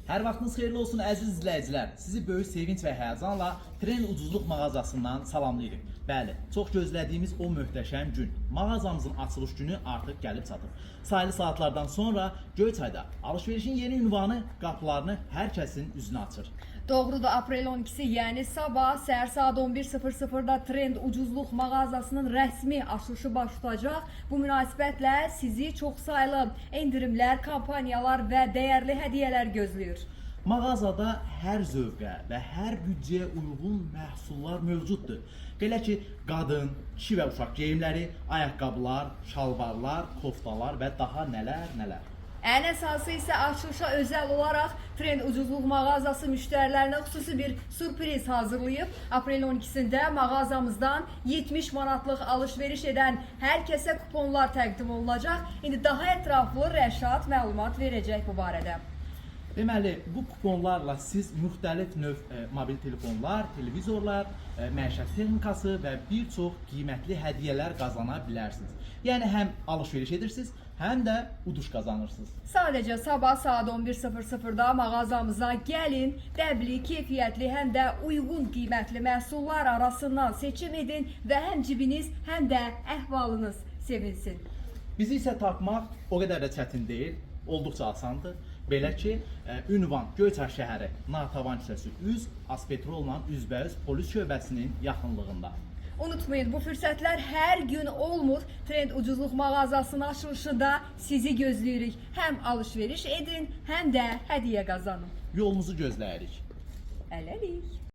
Hər vaxtınız xeyirli olsun əziz izləyicilər. Sizi böyük sevinç və həyəcanla Trend Ucuzluq mağazasından salamlayırıq. Bəli, çox gözlədiyimiz o möhtəşəm gün, mağazamızın açılış günü artıq gəlib çatıb. Sayılı saatlardan sonra Göyçayda alış-verişin yeni ünvanı qapılarını hər kəsin üzünə açır. Doğrudur, aprel 12-si, yəni sabah səhər saat 11:00-da Trend Ucuzluq mağazasının rəsmi açılışı baş tutacaq. Bu münasibətlə sizi çox saylı endirimlər, kampaniyalar və dəyərli hədiyyələr gözləyir. Mağazada hər zövqə və hər büdcəyə uyğun məhsullar mövcuddur. Belə ki, qadın, kişi və uşaq geyimləri, ayaqqabılar, şalvarlar, koftalar və daha nələr. Ən əsası isə açılışa özəl olaraq Trend Ucuzluq mağazası müştərilərinə xüsusi bir sürpriz hazırlayıb. Aprel 12-sində mağazamızdan 70 manatlıq alış-veriş edən hər kəsə kuponlar təqdim olunacaq. İndi daha ətraflı Rəşad məlumat verəcək bu barədə. Deməli, bu kuponlarla siz müxtəlif növ mobil telefonlar, televizorlar, məişət texnikası və bir çox qiymətli hədiyyələr qazana bilərsiniz. Yəni həm alış-veriş edirsiniz, həm də uduş qazanırsınız. Sadəcə sabah saat 11:00-da mağazamıza gəlin, dəbli, keyfiyyətli, həm də uyğun qiymətli məhsullar arasından seçim edin və həm cibiniz, həm də əhvalınız sevinsin. Bizi isə tapmaq o qədər də çətin deyil, olduqca asandır. Belə ki, ünvan Göyçay şəhəri Natəvan küçəsi 100, Aspetrolla üzbəüz polis şöbəsinin yaxınlığında. Unutmayın, bu fürsətlər hər gün olmur. Trend Ucuzluq mağazasının açılışında sizi gözləyirik. Həm alış-veriş edin, həm də hədiyyə qazanın. Yolunuzu gözləyirik. Hələlik.